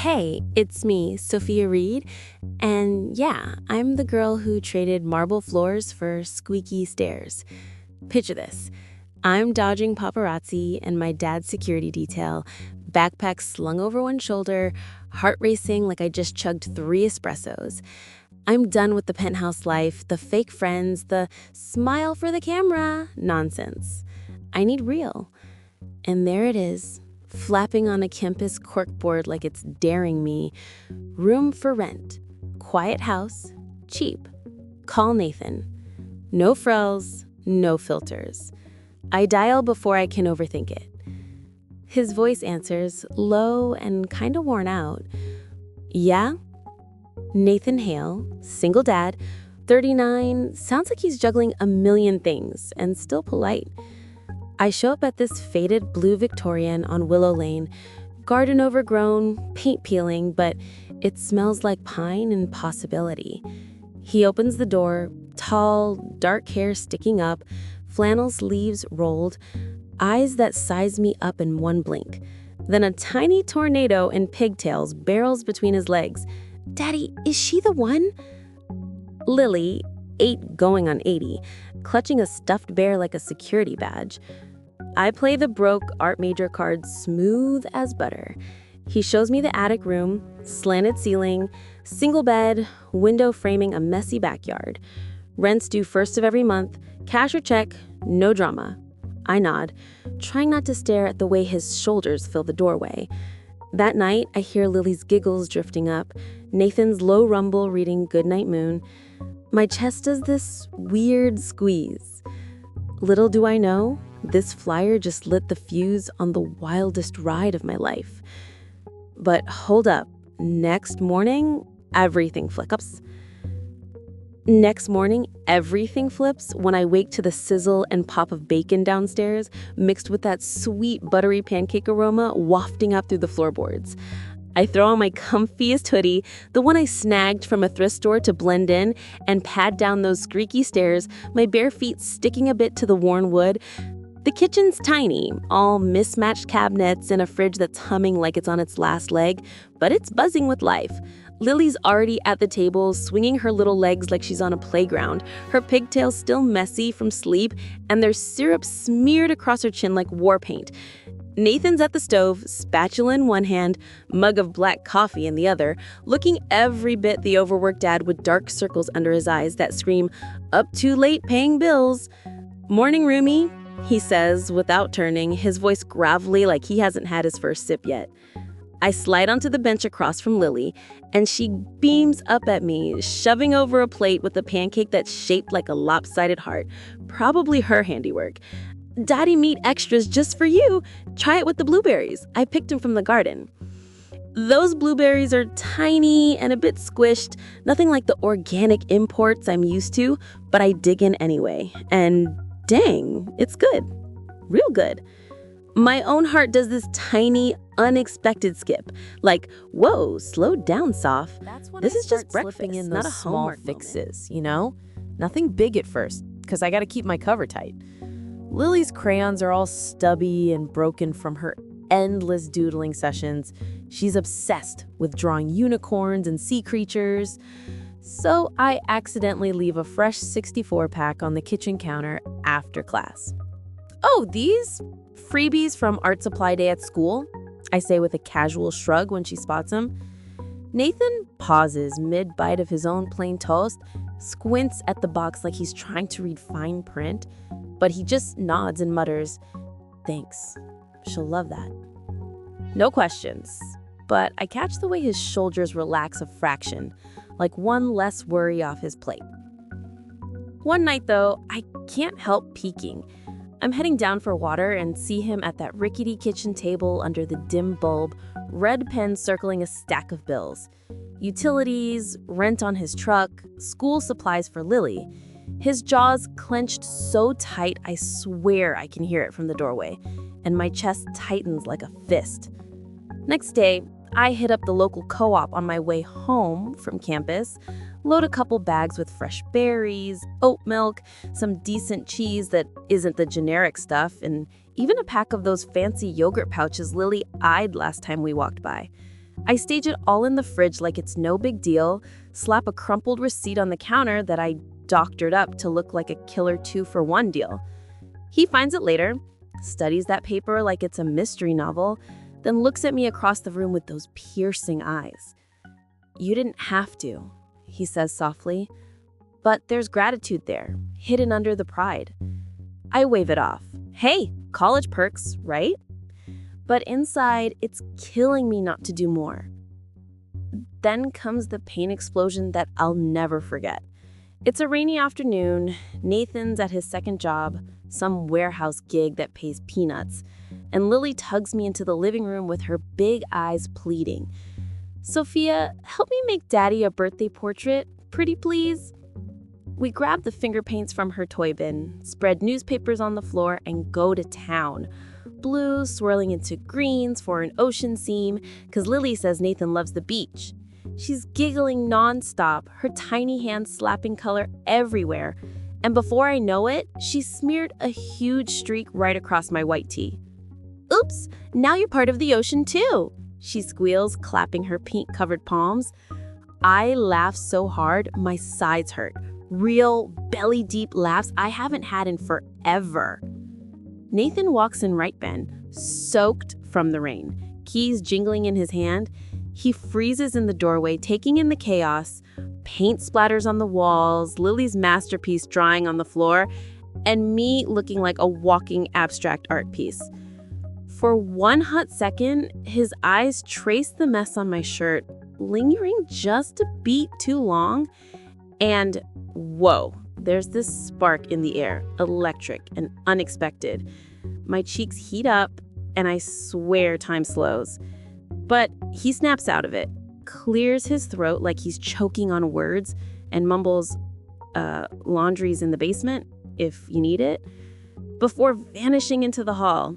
Hey, it's me, Sophia Reed, and yeah, I'm the girl who traded marble floors for squeaky stairs. Picture this. I'm dodging paparazzi and my dad's security detail, backpack slung over one shoulder, heart racing like I just chugged 3 espressos. I'm done with the penthouse life, the fake friends, the smile for the camera nonsense. I need real. And there it is, flapping on a campus corkboard like it's daring me. Room for rent. Quiet house. Cheap. Call Nathan. No frills, no filters. I dial before I can overthink it. His voice answers, low and kinda worn out. Yeah? Nathan Hale, single dad, 39, sounds like he's juggling a million things and still polite. I show up at this faded blue Victorian on Willow Lane, garden overgrown, paint peeling, but it smells like pine and possibility. He opens the door, tall, dark hair sticking up, flannel sleeves rolled, eyes that size me up in one blink. Then a tiny tornado in pigtails barrels between his legs. Daddy, is she the one? Lily, 8 going on 80, clutching a stuffed bear like a security badge. I play the broke art major card smooth as butter. He shows me the attic room, slanted ceiling, single bed, window framing a messy backyard. Rent's due first of every month, cash or check, no drama. I nod, trying not to stare at the way his shoulders fill the doorway. That night, I hear Lily's giggles drifting up, Nathan's low rumble reading Goodnight Moon. My chest does this weird squeeze. Little do I know, this flyer just lit the fuse on the wildest ride of my life. But hold up, next morning, everything flips. Next morning, everything flips when I wake to the sizzle and pop of bacon downstairs, mixed with that sweet buttery pancake aroma wafting up through the floorboards. I throw on my comfiest hoodie, the one I snagged from a thrift store to blend in, and pad down those squeaky stairs, my bare feet sticking a bit to the worn wood. The kitchen's tiny, all mismatched cabinets and a fridge that's humming like it's on its last leg, but it's buzzing with life. Lily's already at the table, swinging her little legs like she's on a playground, her pigtails still messy from sleep, and there's syrup smeared across her chin like war paint. Nathan's at the stove, spatula in one hand, mug of black coffee in the other, looking every bit the overworked dad with dark circles under his eyes that scream, "Up too late paying bills." "Morning, roomie," he says without turning, his voice gravelly like he hasn't had his first sip yet. I slide onto the bench across from Lily, and she beams up at me, shoving over a plate with a pancake that's shaped like a lopsided heart, probably her handiwork. "Daddy meat extras just for you. Try it with the blueberries. I picked them from the garden." Those blueberries are tiny and a bit squished, nothing like the organic imports I'm used to, but I dig in anyway. And dang, it's good. Real good. My own heart does this tiny, unexpected skip. Like, whoa, slow down, Soph. This is just breakfast, In not those a small homework fixes, you know? Nothing big at first, because I gotta keep my cover tight. Lily's crayons are all stubby and broken from her endless doodling sessions. She's obsessed with drawing unicorns and sea creatures. So I accidentally leave a fresh 64 pack on the kitchen counter after class. "Oh, these freebies from art supply day at school," I say with a casual shrug when she spots them. Nathan pauses mid-bite of his own plain toast, squints at the box like he's trying to read fine print, but he just nods and mutters, "Thanks. She'll love that." No questions, but I catch the way his shoulders relax a fraction, like one less worry off his plate. One night, though, I can't help peeking. I'm heading down for water and see him at that rickety kitchen table under the dim bulb, red pen circling a stack of bills. Utilities, rent on his truck, school supplies for Lily. His jaws clenched so tight I swear I can hear it from the doorway, and my chest tightens like a fist. Next day, I hit up the local co-op on my way home from campus, load a couple bags with fresh berries, oat milk, some decent cheese that isn't the generic stuff, and even a pack of those fancy yogurt pouches Lily eyed last time we walked by. I stage it all in the fridge like it's no big deal, slap a crumpled receipt on the counter that I doctored up to look like a killer 2-for-1 deal. He finds it later, studies that paper like it's a mystery novel, then looks at me across the room with those piercing eyes. "You didn't have to," he says softly, "but there's gratitude there, hidden under the pride." I wave it off. Hey, college perks, right? But inside, it's killing me not to do more. Then comes the pain explosion that I'll never forget. It's a rainy afternoon. Nathan's at his second job, some warehouse gig that pays peanuts, and Lily tugs me into the living room with her big eyes pleading. "Sophia, help me make Daddy a birthday portrait, pretty please." We grab the finger paints from her toy bin, spread newspapers on the floor, and go to town. Blues swirling into greens for an ocean scene, because Lily says Nathan loves the beach. She's giggling nonstop, her tiny hands slapping color everywhere, and before I know it, she smeared a huge streak right across my white tee. "Oops, now you're part of the ocean too," she squeals, clapping her pink-covered palms. I laugh so hard, my sides hurt. Real, belly-deep laughs I haven't had in forever. Nathan walks in right then, soaked from the rain, keys jingling in his hand. He freezes in the doorway, taking in the chaos. Paint splatters on the walls, Lily's masterpiece drying on the floor, and me looking like a walking abstract art piece. For one hot second, his eyes traced the mess on my shirt, lingering just a beat too long, and whoa, there's this spark in the air, electric and unexpected. My cheeks heat up, and I swear time slows. But he snaps out of it, clears his throat like he's choking on words, and mumbles, "Laundry's in the basement, if you need it," before vanishing into the hall.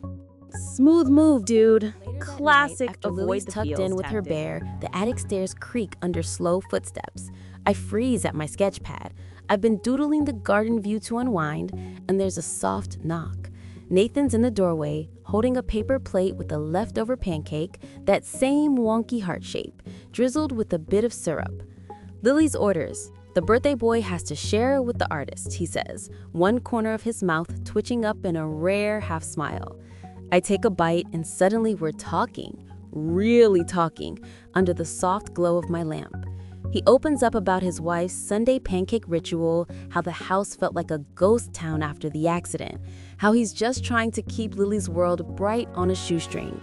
Smooth move, dude. Classic After avoid Lily's the tucked feels in with her tactic. bear, the attic stairs creak under slow footsteps. I freeze at my sketch pad. I've been doodling the garden view to unwind, and there's a soft knock. Nathan's in the doorway, holding a paper plate with a leftover pancake, that same wonky heart shape, drizzled with a bit of syrup. Lily's orders. The birthday boy has to share with the artist, he says, one corner of his mouth twitching up in a rare half smile. I take a bite, and suddenly we're talking, really talking, under the soft glow of my lamp. He opens up about his wife's Sunday pancake ritual, how the house felt like a ghost town after the accident, how he's just trying to keep Lily's world bright on a shoestring.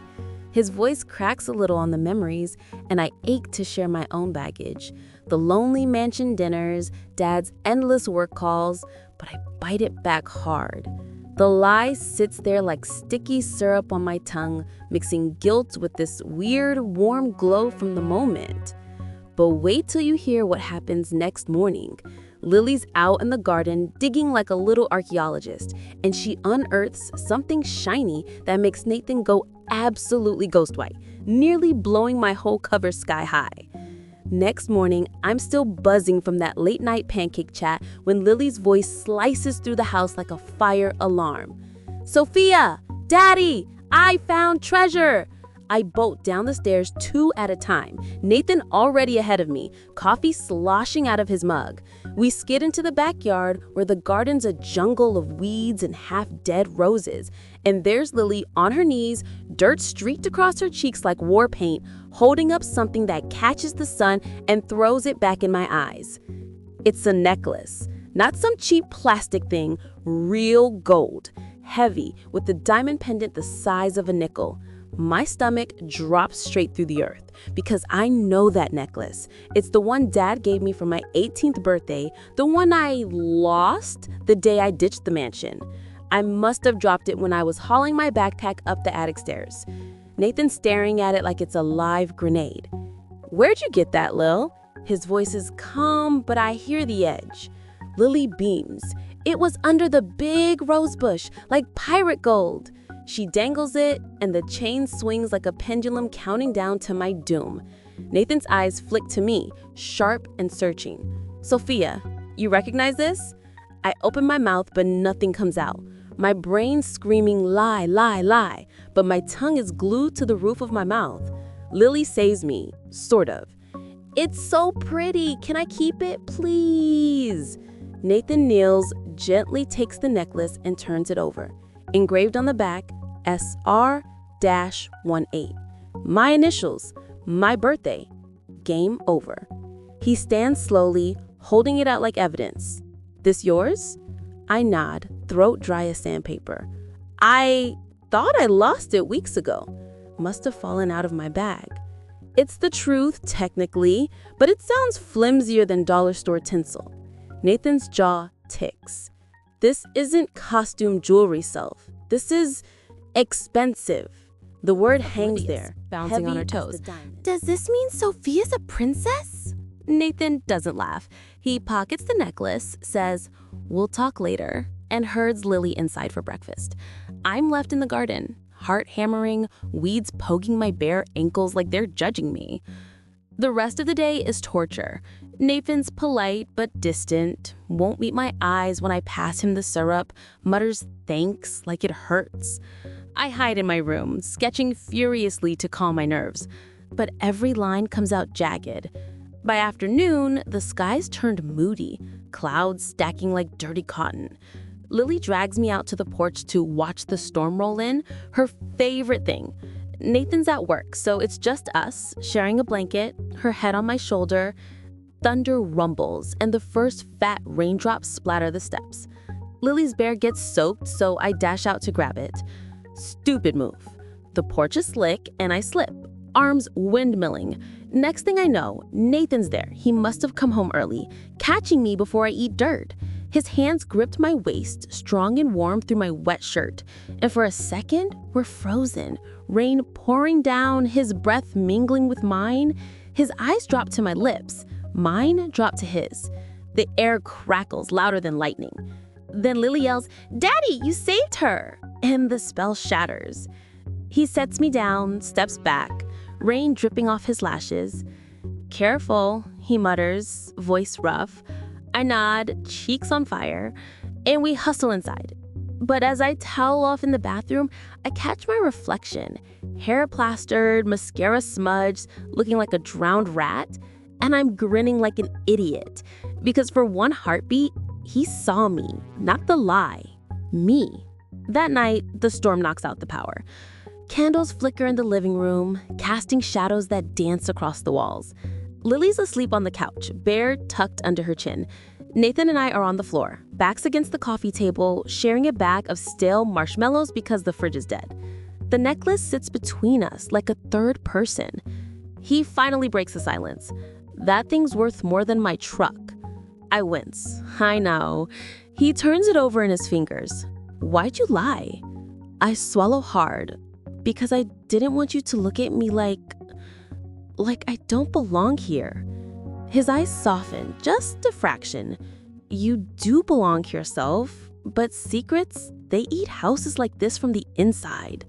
His voice cracks a little on the memories, and I ache to share my own baggage. The lonely mansion dinners, Dad's endless work calls, but I bite it back hard. The lie sits there like sticky syrup on my tongue, mixing guilt with this weird, warm glow from the moment. But wait till you hear what happens next morning. Lily's out in the garden digging like a little archaeologist, and she unearths something shiny that makes Nathan go absolutely ghost white, nearly blowing my whole cover sky high. Next morning, I'm still buzzing from that late night pancake chat when Lily's voice slices through the house like a fire alarm. "Sophia! Daddy! I found treasure!" I bolt down the stairs 2 at a time, Nathan already ahead of me, coffee sloshing out of his mug. We skid into the backyard where the garden's a jungle of weeds and half-dead roses. And there's Lily on her knees, dirt streaked across her cheeks like war paint, holding up something that catches the sun and throws it back in my eyes. It's a necklace, not some cheap plastic thing, real gold, heavy, with the diamond pendant the size of a nickel. My stomach drops straight through the earth because I know that necklace. It's the one Dad gave me for my 18th birthday, the one I lost the day I ditched the mansion. I must have dropped it when I was hauling my backpack up the attic stairs. Nathan's staring at it like it's a live grenade. "Where'd you get that, Lil?" His voice is calm, but I hear the edge. Lily beams. "It was under the big rose bush, like pirate gold." She dangles it, and the chain swings like a pendulum counting down to my doom. Nathan's eyes flick to me, sharp and searching. "Sophia, you recognize this?" I open my mouth, but nothing comes out. My brain screaming lie, lie, lie, but my tongue is glued to the roof of my mouth. Lily saves me, sort of. "It's so pretty. Can I keep it, please?" Nathan kneels, gently takes the necklace, and turns it over. Engraved on the back, SR-18. My initials, my birthday. Game over. He stands slowly, holding it out like evidence. "This yours?" I nod, throat dry as sandpaper. "I thought I lost it weeks ago. Must have fallen out of my bag." It's the truth, technically, but it sounds flimsier than dollar store tinsel. Nathan's jaw ticks. This isn't costume jewelry self. This is expensive. The word hangs there, bouncing on her heavy as toes. the diamond. Does this mean Sophia's a princess? Nathan doesn't laugh. He pockets the necklace, says, "We'll talk later," and herds Lily inside for breakfast. I'm left in the garden, heart hammering, weeds poking my bare ankles like they're judging me. The rest of the day is torture. Nathan's polite but distant, won't meet my eyes when I pass him the syrup, mutters thanks like it hurts. I hide in my room, sketching furiously to calm my nerves, but every line comes out jagged. By afternoon, the skies turned moody, clouds stacking like dirty cotton. Lily drags me out to the porch to watch the storm roll in, her favorite thing. Nathan's at work, so it's just us, sharing a blanket, her head on my shoulder. Thunder rumbles, and the first fat raindrops splatter the steps. Lily's bear gets soaked, so I dash out to grab it. Stupid move. The porch is slick, and I slip, arms windmilling. Next thing I know, Nathan's there. He must have come home early, catching me before I eat dirt. His hands gripped my waist, strong and warm through my wet shirt. And for a second, we're frozen, rain pouring down, his breath mingling with mine. His eyes drop to my lips. Mine drop to his. The air crackles louder than lightning. Then Lily yells, "Daddy, you saved her!" And the spell shatters. He sets me down, steps back, rain dripping off his lashes. "Careful," he mutters, voice rough. I nod, cheeks on fire, and we hustle inside. But as I towel off in the bathroom, I catch my reflection, hair plastered, mascara smudged, looking like a drowned rat, and I'm grinning like an idiot, because for one heartbeat, he saw me, not the lie, me. That night, the storm knocks out the power. Candles flicker in the living room, casting shadows that dance across the walls. Lily's asleep on the couch, bear tucked under her chin. Nathan and I are on the floor, backs against the coffee table, sharing a bag of stale marshmallows because the fridge is dead. The necklace sits between us like a third person. He finally breaks the silence. "That thing's worth more than my truck." I wince. I know. He turns it over in his fingers. "Why'd you lie?" I swallow hard, because I didn't want you to look at me like I don't belong here. His eyes soften, just a fraction. "You do belong here, self, but secrets, they eat houses like this from the inside."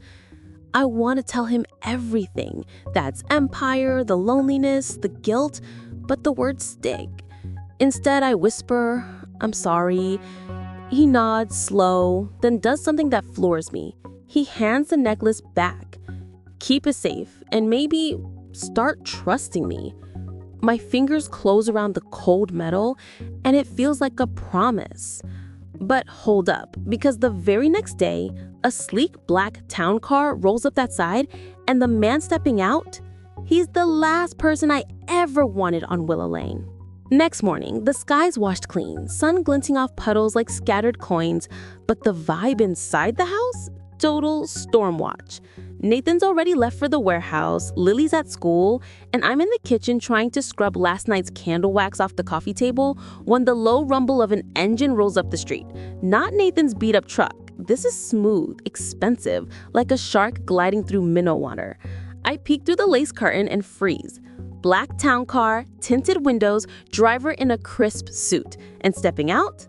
I want to tell him everything. That's empire, the loneliness, the guilt, but the words stick. Instead, I whisper, "I'm sorry." He nods slow, then does something that floors me. He hands the necklace back. "Keep it safe, and maybe start trusting me." My fingers close around the cold metal, and it feels like a promise. But hold up, because the very next day, a sleek black town car rolls up that side, and the man stepping out, he's the last person I ever wanted on Willow Lane. Next morning, the sky's washed clean, sun glinting off puddles like scattered coins, but the vibe inside the house? Total storm watch. Nathan's already left for the warehouse, Lily's at school, and I'm in the kitchen trying to scrub last night's candle wax off the coffee table when the low rumble of an engine rolls up the street. Not Nathan's beat-up truck. This is smooth, expensive, like a shark gliding through minnow water. I peek through the lace curtain and freeze. Black town car, tinted windows, driver in a crisp suit, and stepping out,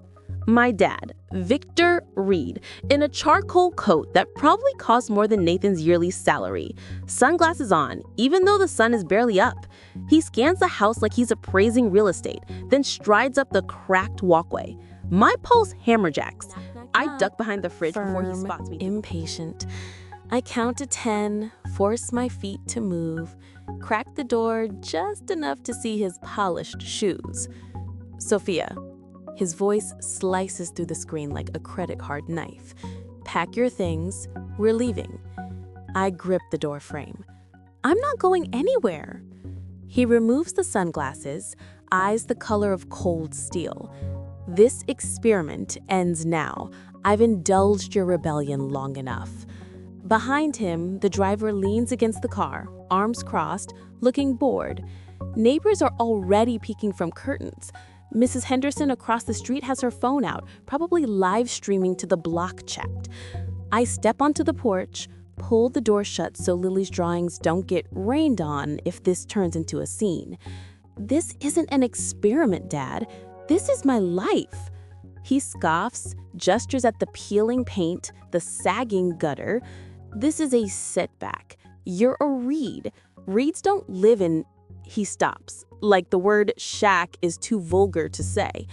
my dad, Victor Reed, in a charcoal coat that probably cost more than Nathan's yearly salary. Sunglasses on, even though the sun is barely up. He scans the house like he's appraising real estate, then strides up the cracked walkway. My pulse hammerjacks. I duck behind the fridge before he spots me. Impatient. I count to 10, force my feet to move, crack the door just enough to see his polished shoes. Sophia. His voice slices through the screen like a credit card knife. Pack your things, we're leaving. I grip the door frame. I'm not going anywhere. He removes the sunglasses, eyes the color of cold steel. This experiment ends now. I've indulged your rebellion long enough. Behind him, the driver leans against the car, arms crossed, looking bored. Neighbors are already peeking from curtains. Mrs. Henderson across the street has her phone out, probably live streaming to the block chat. I step onto the porch, pull the door shut so Lily's drawings don't get rained on if this turns into a scene. This isn't an experiment, Dad. This is my life. He scoffs, gestures at the peeling paint, the sagging gutter. This is a setback. You're a Reed. Reeds don't live in... He stops, like the word shack is too vulgar to say.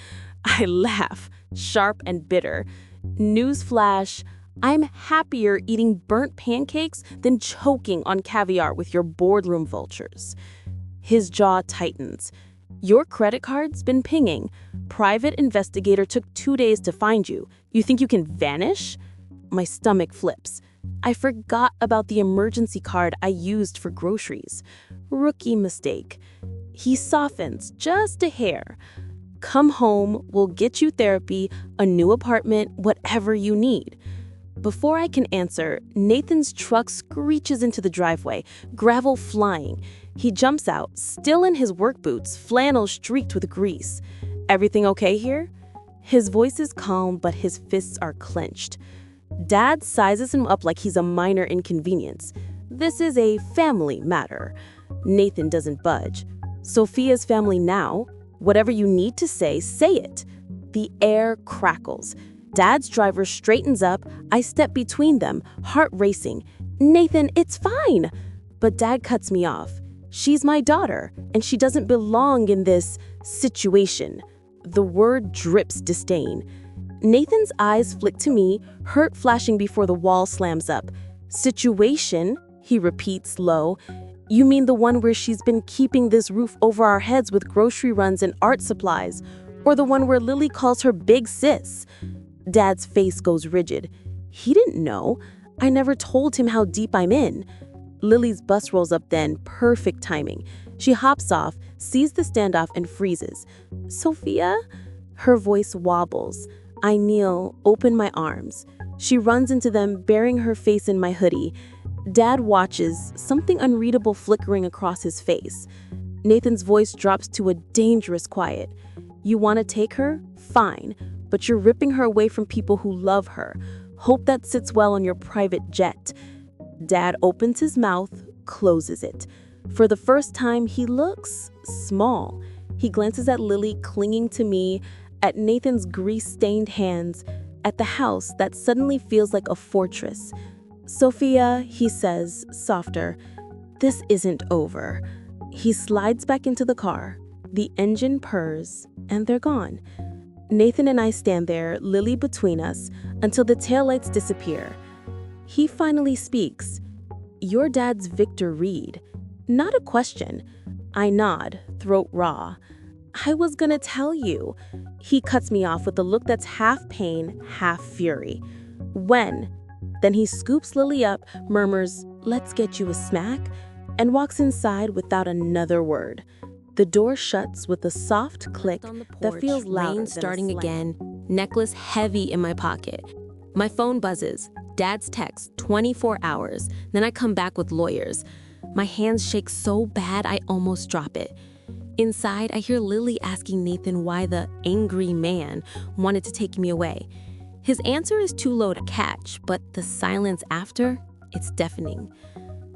I laugh, sharp and bitter. Newsflash, I'm happier eating burnt pancakes than choking on caviar with your boardroom vultures. His jaw tightens. Your credit card's been pinging. Private investigator took 2 days to find you. You think you can vanish? My stomach flips. I forgot about the emergency card I used for groceries. Rookie mistake. He softens just a hair. Come home, we'll get you therapy, a new apartment, whatever you need. Before I can answer, Nathan's truck screeches into the driveway, gravel flying. He jumps out, still in his work boots, flannel streaked with grease. Everything okay here? His voice is calm, but his fists are clenched. Dad sizes him up like he's a minor inconvenience. This is a family matter. Nathan doesn't budge. Sophia's family now. Whatever you need to say it. The air crackles. Dad's driver straightens up. I step between them, heart racing. Nathan, it's fine. But Dad cuts me off. She's my daughter, and she doesn't belong in this situation. The word drips disdain. Nathan's eyes flick to me, hurt flashing before the wall slams up. Situation, he repeats low. You mean the one where she's been keeping this roof over our heads with grocery runs and art supplies? Or the one where Lily calls her big sis? Dad's face goes rigid. He didn't know. I never told him how deep I'm in. Lily's bus rolls up then, perfect timing. She hops off, sees the standoff and freezes. Sophia? Her voice wobbles. I kneel, open my arms. She runs into them, burying her face in my hoodie. Dad watches, something unreadable flickering across his face. Nathan's voice drops to a dangerous quiet. You want to take her? Fine. But you're ripping her away from people who love her. Hope that sits well on your private jet. Dad opens his mouth, closes it. For the first time, he looks small. He glances at Lily clinging to me, at Nathan's grease-stained hands, at the house that suddenly feels like a fortress. Sophia, he says, softer, this isn't over. He slides back into the car. The engine purrs, and they're gone. Nathan and I stand there, Lily between us, until the taillights disappear. He finally speaks. Your dad's Victor Reed. Not a question. I nod, throat raw. I was gonna tell you. He cuts me off with a look that's half pain, half fury. When? Then he scoops Lily up, murmurs, let's get you a smack, and walks inside without another word. The door shuts with a soft click that feels louder rain starting again, necklace heavy in my pocket. My phone buzzes. Dad's text, 24 hours. Then I come back with lawyers. My hands shake so bad I almost drop it. Inside, I hear Lily asking Nathan why the angry man wanted to take me away. His answer is too low to catch, but the silence after, it's deafening.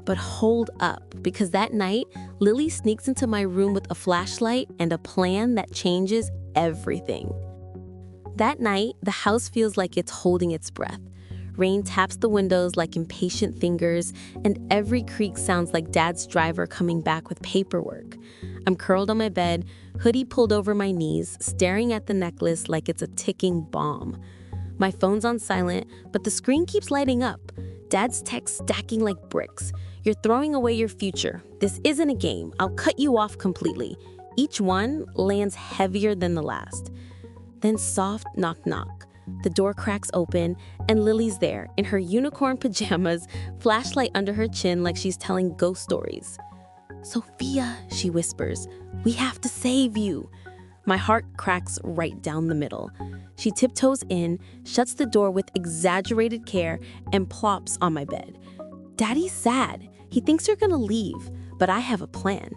But hold up, because that night, Lily sneaks into my room with a flashlight and a plan that changes everything. That night, the house feels like it's holding its breath. Rain taps the windows like impatient fingers, and every creak sounds like Dad's driver coming back with paperwork. I'm curled on my bed, hoodie pulled over my knees, staring at the necklace like it's a ticking bomb. My phone's on silent, but the screen keeps lighting up. Dad's texts stacking like bricks. You're throwing away your future. This isn't a game. I'll cut you off completely. Each one lands heavier than the last. Then soft knock knock. The door cracks open, and Lily's there, in her unicorn pajamas, flashlight under her chin like she's telling ghost stories. "Sophia," she whispers, "we have to save you." My heart cracks right down the middle. She tiptoes in, shuts the door with exaggerated care, and plops on my bed. "Daddy's sad. He thinks you're gonna leave, but I have a plan."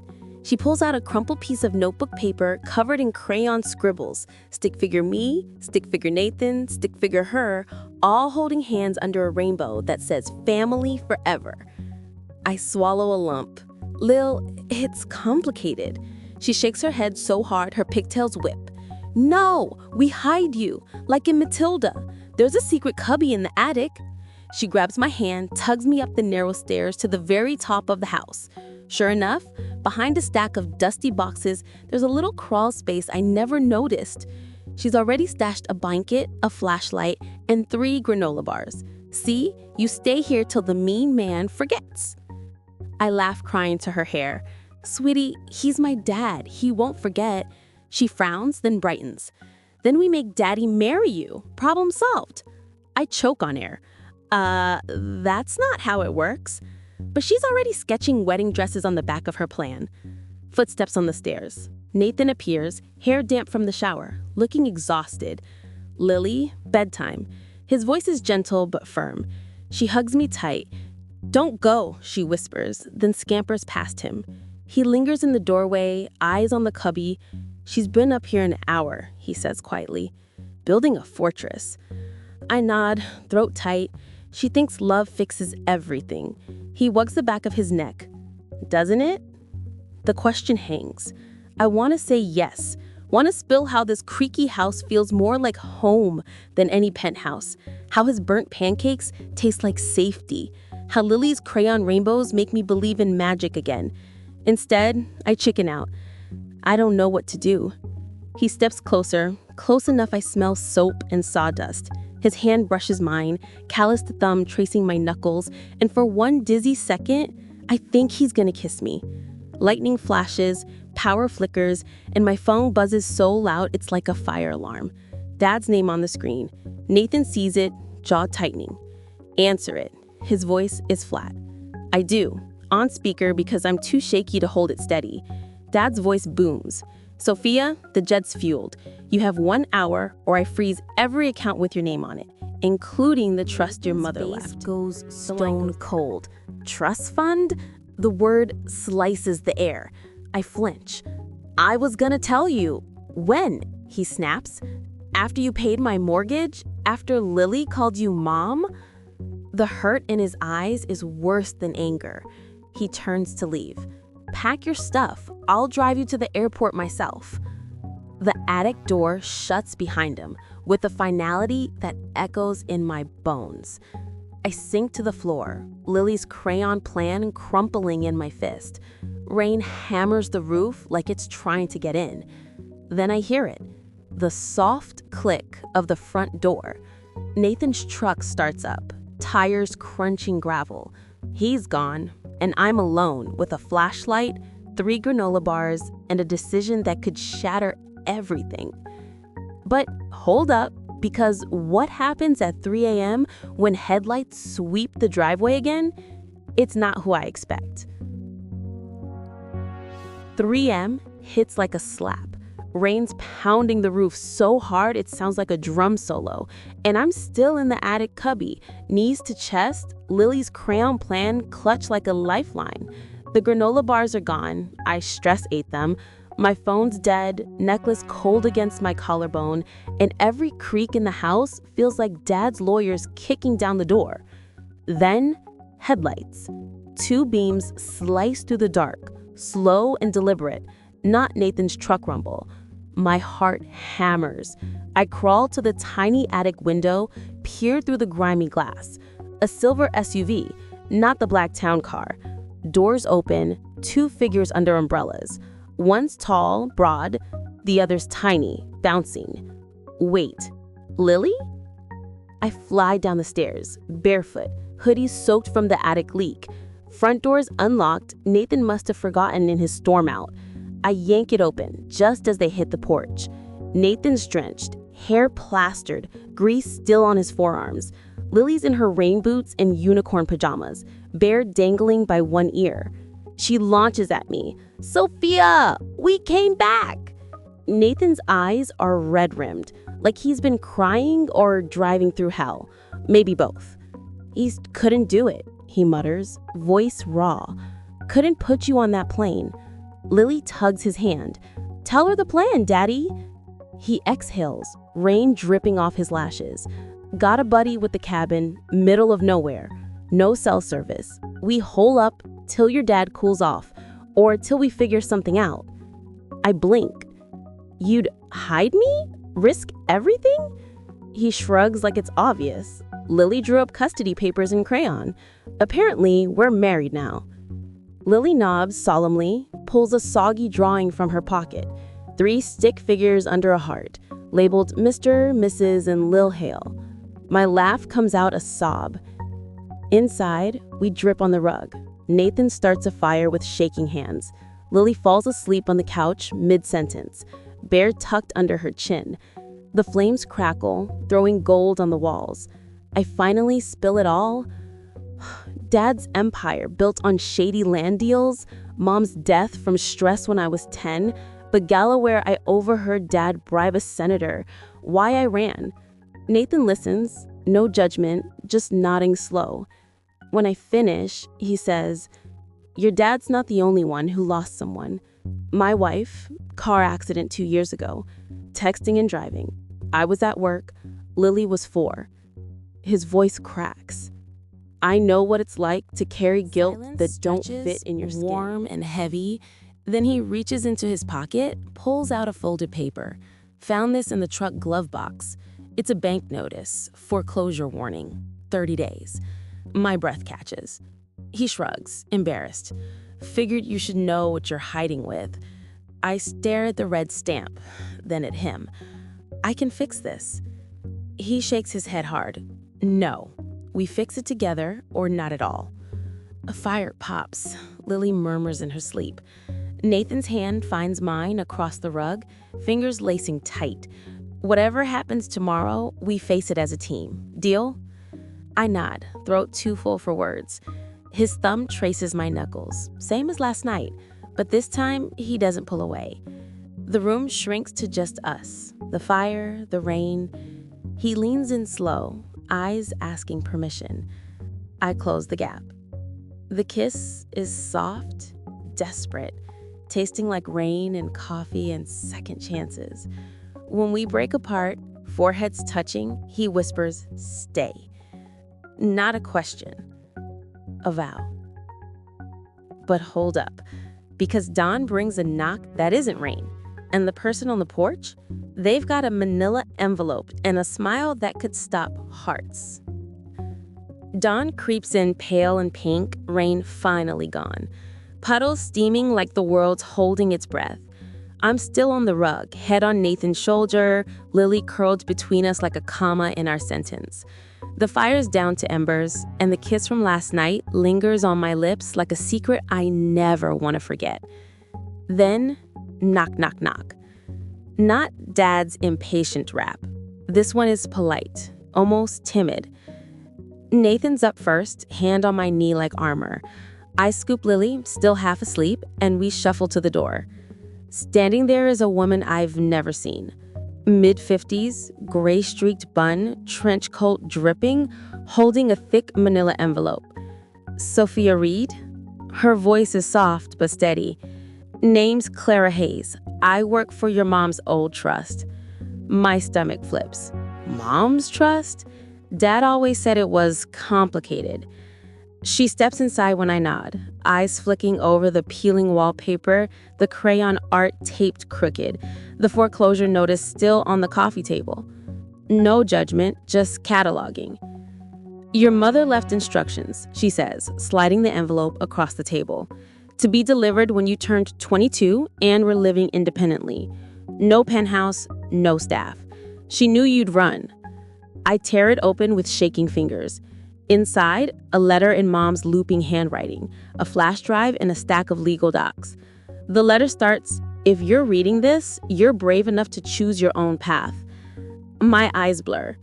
She pulls out a crumpled piece of notebook paper covered in crayon scribbles. Stick figure me, stick figure Nathan, stick figure her, all holding hands under a rainbow that says family forever. I swallow a lump. "Lil, it's complicated." She shakes her head so hard her pigtails whip. "No, we hide you, like in Matilda. There's a secret cubby in the attic." She grabs my hand, tugs me up the narrow stairs to the very top of the house. Sure enough, behind a stack of dusty boxes, there's a little crawl space I never noticed. She's already stashed a blanket, a flashlight, and 3 granola bars. "See, you stay here till the mean man forgets." I laugh, crying to her hair. "Sweetie, he's my dad. He won't forget." She frowns, then brightens. "Then we make Daddy marry you. Problem solved." I choke on air. That's not how it works." But she's already sketching wedding dresses on the back of her plan. Footsteps on the stairs. Nathan appears, hair damp from the shower, looking exhausted. "Lily, bedtime." His voice is gentle but firm. She hugs me tight. "Don't go," she whispers, then scampers past him. He lingers in the doorway, eyes on the cubby. "She's been up here an hour," he says quietly. "Building a fortress." I nod, throat tight. She thinks love fixes everything. He wugs the back of his neck. "Doesn't it?" The question hangs. I want to say yes. Want to spill how this creaky house feels more like home than any penthouse. How his burnt pancakes taste like safety. How Lily's crayon rainbows make me believe in magic again. Instead, I chicken out. I don't know what to do. He steps closer, close enough I smell soap and sawdust. His hand brushes mine, calloused thumb tracing my knuckles, and for one dizzy second, I think he's gonna kiss me. Lightning flashes, power flickers, and my phone buzzes so loud it's like a fire alarm. Dad's name on the screen. Nathan sees it, jaw tightening. "Answer it." His voice is flat. I do, on speaker because I'm too shaky to hold it steady. Dad's voice booms. "Sophia, the jet's fueled. You have 1 hour or I freeze every account with your name on it, including the trust your mother left." Goes stone cold. Trust fund? The word slices the air. I flinch. "I was gonna tell you." "When?" he snaps. "After you paid my mortgage? After Lily called you mom?" The hurt in his eyes is worse than anger. He turns to leave. "Pack your stuff. I'll drive you to the airport myself." The attic door shuts behind him with a finality that echoes in my bones. I sink to the floor, Lily's crayon plan crumpling in my fist. Rain hammers the roof like it's trying to get in. Then I hear it, the soft click of the front door. Nathan's truck starts up, tires crunching gravel. He's gone, and I'm alone with a flashlight, 3 granola bars, and a decision that could shatter everything. But hold up, because what happens at 3 a.m. when headlights sweep the driveway again? It's not who I expect. 3 a.m. hits like a slap. Rain's pounding the roof so hard it sounds like a drum solo, and I'm still in the attic cubby, knees to chest, Lily's crayon plan clutched like a lifeline. The granola bars are gone. I stress ate them. My phone's dead, necklace cold against my collarbone, and every creak in the house feels like Dad's lawyers kicking down the door. Then, headlights. 2 beams slice through the dark, slow and deliberate, not Nathan's truck rumble. My heart hammers. I crawl to the tiny attic window, peer through the grimy glass. A silver SUV, not the black town car. Doors open, 2 figures under umbrellas. One's tall, broad, the other's tiny, bouncing. Wait, Lily? I fly down the stairs, barefoot, hoodies soaked from the attic leak. Front doors unlocked, Nathan must have forgotten in his storm out. I yank it open, just as they hit the porch. Nathan's drenched, hair plastered, grease still on his forearms. Lily's in her rain boots and unicorn pajamas, bear dangling by one ear. She launches at me. "Sophia, we came back!" Nathan's eyes are red-rimmed, like he's been crying or driving through hell. Maybe both. "He couldn't do it," he mutters, voice raw. "Couldn't put you on that plane." Lily tugs his hand. "Tell her the plan, Daddy." He exhales, rain dripping off his lashes. "Got a buddy with the cabin, middle of nowhere. No cell service. We hole up till your dad cools off, or till we figure something out." I blink. "You'd hide me? Risk everything?" He shrugs like it's obvious. Lily drew up custody papers in crayon. "Apparently, we're married now." Lily nods solemnly, pulls a soggy drawing from her pocket. 3 stick figures under a heart, labeled Mr., Mrs., and Lil Hale. My laugh comes out a sob. Inside, we drip on the rug. Nathan starts a fire with shaking hands. Lily falls asleep on the couch mid-sentence, bear tucked under her chin. The flames crackle, throwing gold on the walls. I finally spill it all. Dad's empire built on shady land deals, Mom's death from stress when I was 10, but gala where I overheard Dad bribe a senator, why I ran. Nathan listens, no judgment, just nodding slow. When I finish, he says, "Your dad's not the only one who lost someone. My wife, car accident 2 years ago, texting and driving. I was at work, Lily was 4. His voice cracks. "I know what it's like to carry guilt that don't fit in your skin." Warm and heavy. Then he reaches into his pocket, pulls out a folded paper. "Found this in the truck glove box. It's a bank notice, foreclosure warning, 30 days. My breath catches. He shrugs, embarrassed. "Figured you should know what you're hiding with." I stare at the red stamp, then at him. "I can fix this." He shakes his head hard. "No. We fix it together or not at all." A fire pops. Lily murmurs in her sleep. Nathan's hand finds mine across the rug, fingers lacing tight. "Whatever happens tomorrow, we face it as a team. Deal?" I nod, throat too full for words. His thumb traces my knuckles, same as last night, but this time he doesn't pull away. The room shrinks to just us, the fire, the rain. He leans in slow, eyes asking permission. I close the gap. The kiss is soft, desperate, tasting like rain and coffee and second chances. When we break apart, foreheads touching, he whispers, "Stay." Not a question, a vow. But hold up, because Dawn brings a knock that isn't rain, and the person on the porch, they've got a manila envelope and a smile that could stop hearts. Dawn creeps in pale and pink, rain finally gone. Puddles steaming like the world's holding its breath. I'm still on the rug, head on Nathan's shoulder, Lily curled between us like a comma in our sentence. The fire's down to embers, and the kiss from last night lingers on my lips like a secret I never want to forget. Then, knock, knock, knock. Not Dad's impatient rap. This one is polite, almost timid. Nathan's up first, hand on my knee like armor. I scoop Lily, still half asleep, and we shuffle to the door. Standing there is a woman I've never seen. Mid-50s, gray-streaked bun, trench coat dripping, holding a thick manila envelope. Sophia Reed? Her voice is soft but steady. Name's Clara Hayes. I work for your mom's old trust. My stomach flips. Mom's trust? Dad always said it was complicated. She steps inside when I nod, eyes flicking over the peeling wallpaper, the crayon art taped crooked, the foreclosure notice still on the coffee table. No judgment, just cataloging. Your mother left instructions, she says, sliding the envelope across the table. To be delivered when you turned 22 and were living independently. No penthouse, no staff. She knew you'd run. I tear it open with shaking fingers. Inside, a letter in Mom's looping handwriting, a flash drive, and a stack of legal docs. The letter starts, "If you're reading this, you're brave enough to choose your own path." My eyes blur.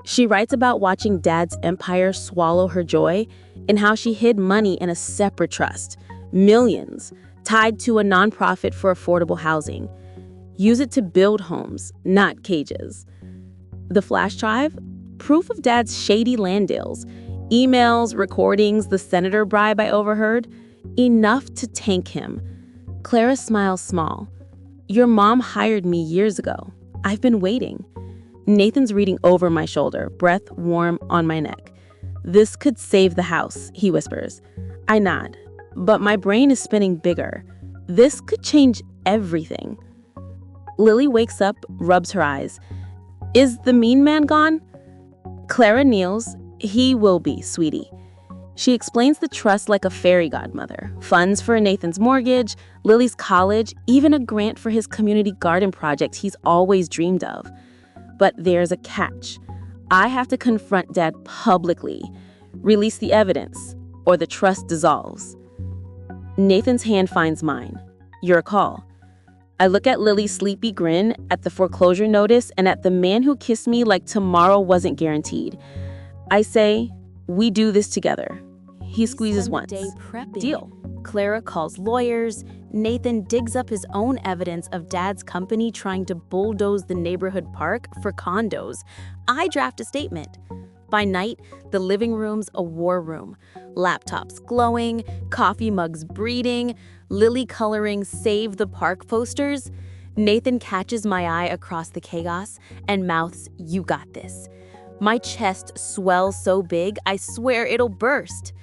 She writes about watching Dad's empire swallow her joy and how she hid money in a separate trust, millions, tied to a nonprofit for affordable housing. Use it to build homes, not cages. The flash drive? Proof of Dad's shady land deals. Emails, recordings, the senator bribe I overheard. Enough to tank him. Clara smiles small. "Your mom hired me years ago. I've been waiting." Nathan's reading over my shoulder, breath warm on my neck. "This could save the house," he whispers. I nod, but my brain is spinning bigger. This could change everything. Lily wakes up, rubs her eyes. "Is the mean man gone?" Clara kneels. "He will be, sweetie." She explains the trust like a fairy godmother. Funds for Nathan's mortgage, Lily's college, even a grant for his community garden project he's always dreamed of. But there's a catch. I have to confront Dad publicly, release the evidence, or the trust dissolves. Nathan's hand finds mine. "Your call." I look at Lily's sleepy grin, at the foreclosure notice, and at the man who kissed me like tomorrow wasn't guaranteed. I say, "We do this together." He squeezes once. Deal. Clara calls lawyers. Nathan digs up his own evidence of Dad's company trying to bulldoze the neighborhood park for condos. I draft a statement. By night, the living room's a war room. Laptops glowing, coffee mugs breeding, Lily coloring "Save the Park" posters. Nathan catches my eye across the chaos and mouths, "You got this." My chest swells so big, I swear it'll burst.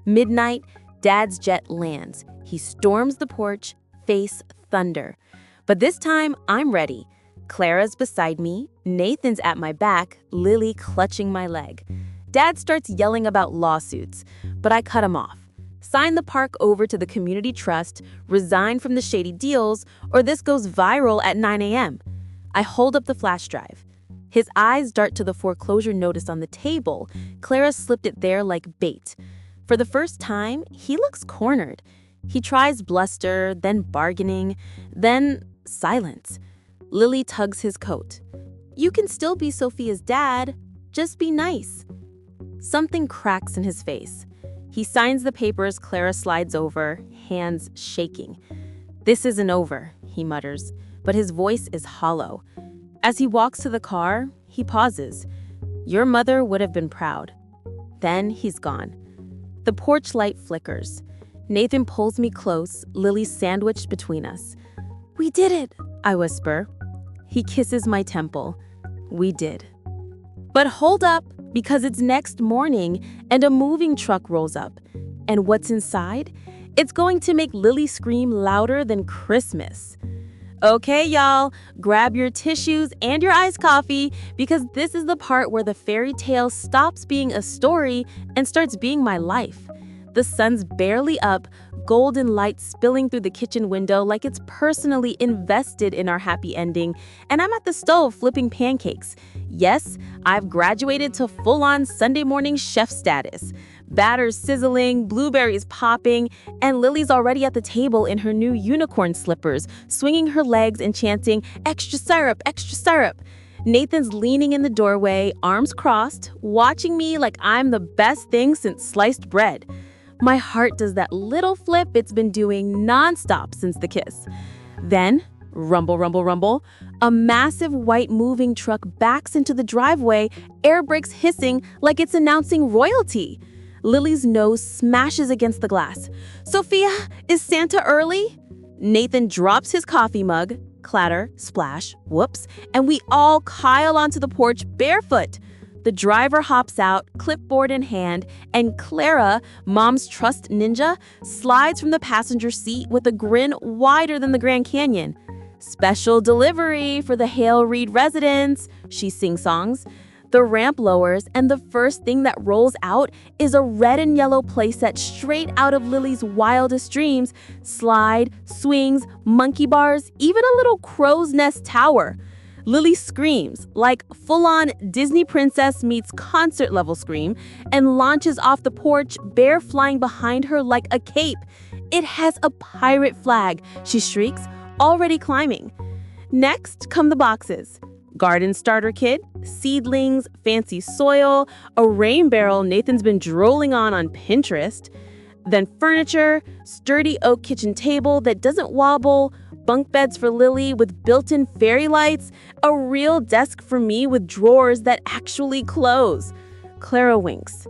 Midnight, Dad's jet lands. He storms the porch, face thunder. But this time, I'm ready. Clara's beside me, Nathan's at my back, Lily clutching my leg. Dad starts yelling about lawsuits, but I cut him off. Sign the park over to the community trust, resign from the shady deals, or this goes viral at 9 a.m. I hold up the flash drive. His eyes dart to the foreclosure notice on the table. Clara slipped it there like bait. For the first time, he looks cornered. He tries bluster, then bargaining, then silence. Lily tugs his coat. "You can still be Sophia's dad. Just be nice." Something cracks in his face. He signs the papers Clara slides over, hands shaking. "This isn't over," he mutters, but his voice is hollow. As he walks to the car, he pauses. "Your mother would have been proud." Then he's gone. The porch light flickers. Nathan pulls me close, Lily sandwiched between us. "We did it," I whisper. He kisses my temple. We did. But hold up, because it's next morning and a moving truck rolls up. And what's inside? It's going to make Lily scream louder than Christmas. Okay, y'all, grab your tissues and your iced coffee, because this is the part where the fairy tale stops being a story and starts being my life. The sun's barely up, golden light spilling through the kitchen window like it's personally invested in our happy ending, and I'm at the stove flipping pancakes. Yes, I've graduated to full-on Sunday morning chef status. Batter sizzling, blueberries popping, and Lily's already at the table in her new unicorn slippers, swinging her legs and chanting, "Extra syrup, extra syrup." Nathan's leaning in the doorway, arms crossed, watching me like I'm the best thing since sliced bread. My heart does that little flip it's been doing nonstop since the kiss. Then, rumble, rumble, rumble, a massive white moving truck backs into the driveway, air brakes hissing like it's announcing royalty. Lily's nose smashes against the glass. "Sophia, is Santa early?" Nathan drops his coffee mug, clatter, splash, whoops, and we all pile onto the porch barefoot. The driver hops out, clipboard in hand, and Clara, Mom's trust ninja, slides from the passenger seat with a grin wider than the Grand Canyon. "Special delivery for the Hale Reed residents," she sing-songs. The ramp lowers, and the first thing that rolls out is a red and yellow playset straight out of Lily's wildest dreams. Slide, swings, monkey bars, even a little crow's nest tower. Lily screams, like full-on Disney princess meets concert-level scream, and launches off the porch, Bear flying behind her like a cape. It has a pirate flag, she shrieks, already climbing. Next come the boxes. Garden starter kit, seedlings, fancy soil, a rain barrel Nathan's been drooling on Pinterest. Then furniture, sturdy oak kitchen table that doesn't wobble, bunk beds for Lily with built-in fairy lights, a real desk for me with drawers that actually close. Clara winks.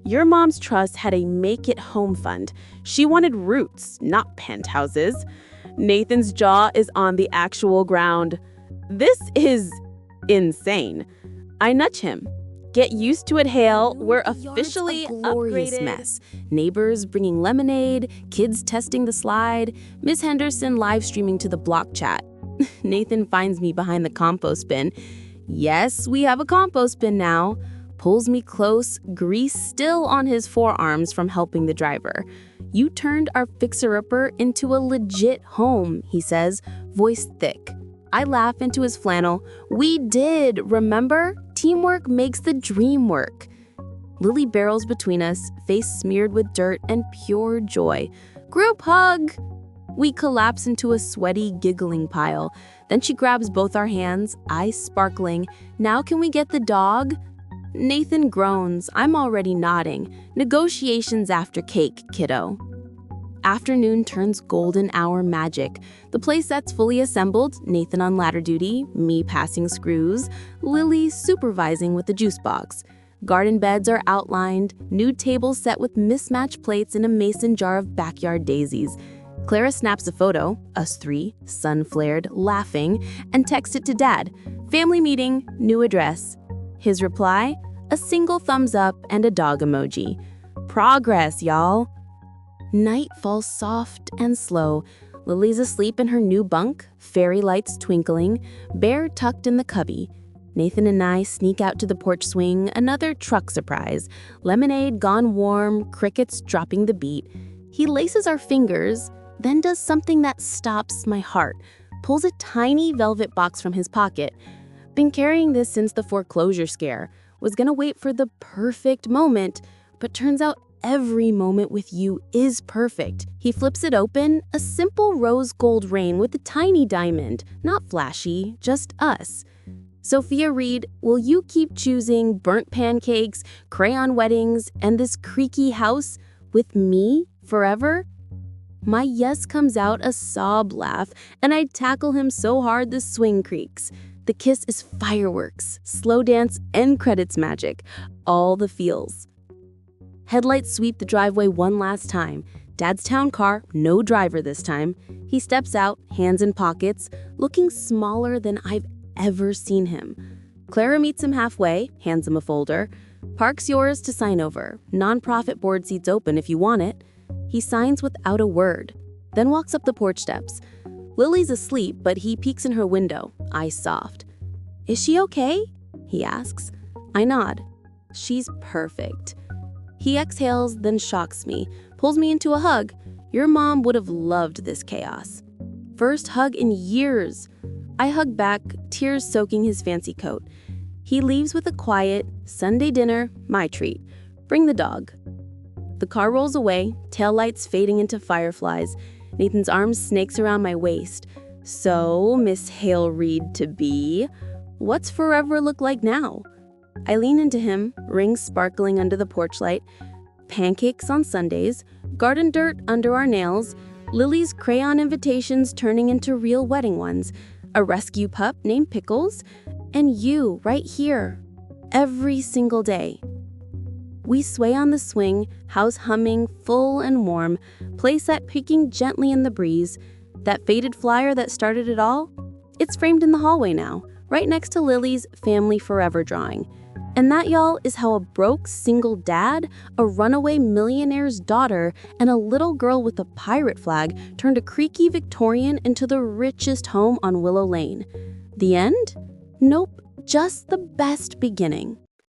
Your mom's trust had a make-it-home fund. She wanted roots, not penthouses. Nathan's jaw is on the actual ground. This is insane. I nudge him. Get used to it, Hale. We're officially a glorious upgraded. mess. Neighbors bringing lemonade, kids testing the slide, Miss Henderson live streaming to the block chat. Nathan finds me behind the compost bin. Yes, we have a compost bin now. Pulls me close, grease still on his forearms from helping the driver. You turned our fixer-upper into a legit home, he says, voice thick. I laugh into his flannel. We did, remember? Teamwork makes the dream work. Lily barrels between us, face smeared with dirt and pure joy. Group hug! We collapse into a sweaty, giggling pile. Then she grabs both our hands, eyes sparkling. Now can we get the dog? Nathan groans. I'm already nodding. Negotiations after cake, kiddo. Afternoon turns golden hour magic. The playset's fully assembled, Nathan on ladder duty, me passing screws, Lily supervising with the juice box. Garden beds are outlined, new tables set with mismatched plates in a mason jar of backyard daisies. Clara snaps a photo, us three, sun flared, laughing, and texts it to Dad. Family meeting, new address. His reply, a single thumbs up and a dog emoji. Progress, y'all. Night falls soft and slow. Lily's asleep in her new bunk, fairy lights twinkling, Bear tucked in the cubby. Nathan and I sneak out to the porch swing, another truck surprise. Lemonade gone warm, crickets dropping the beat. He laces our fingers, then does something that stops my heart. Pulls a tiny velvet box from his pocket. Been carrying this since the foreclosure scare. Was gonna wait for the perfect moment, but turns out every moment with you is perfect. He flips it open, a simple rose gold ring with a tiny diamond. Not flashy, just us. Sophia Reed, will you keep choosing burnt pancakes, crayon weddings, and this creaky house with me forever? My yes comes out a sob laugh, and I tackle him so hard the swing creaks. The kiss is fireworks, slow dance, and credits magic. All the feels. Headlights sweep the driveway one last time. Dad's town car, no driver this time. He steps out, hands in pockets, looking smaller than I've ever seen him. Clara meets him halfway, hands him a folder. Park's yours to sign over. Nonprofit board seats open if you want it. He signs without a word, then walks up the porch steps. Lily's asleep, but he peeks in her window, eyes soft. Is she okay? He asks. I nod. She's perfect. He exhales, then shocks me, pulls me into a hug. Your mom would have loved this chaos. First hug in years. I hug back, tears soaking his fancy coat. He leaves with a quiet, Sunday dinner, my treat. Bring the dog. The car rolls away, taillights fading into fireflies. Nathan's arm snakes around my waist. So, Miss Hale Reed to be, what's forever look like now? I lean into him, rings sparkling under the porch light, pancakes on Sundays, garden dirt under our nails, Lily's crayon invitations turning into real wedding ones, a rescue pup named Pickles, and you right here, every single day. We sway on the swing, house humming, full and warm, playset peeking gently in the breeze. That faded flyer that started it all? It's framed in the hallway now, right next to Lily's Family Forever drawing. And that, y'all, is how a broke single dad, a runaway millionaire's daughter, and a little girl with a pirate flag turned a creaky Victorian into the richest home on Willow Lane. The end? Nope, just the best beginning.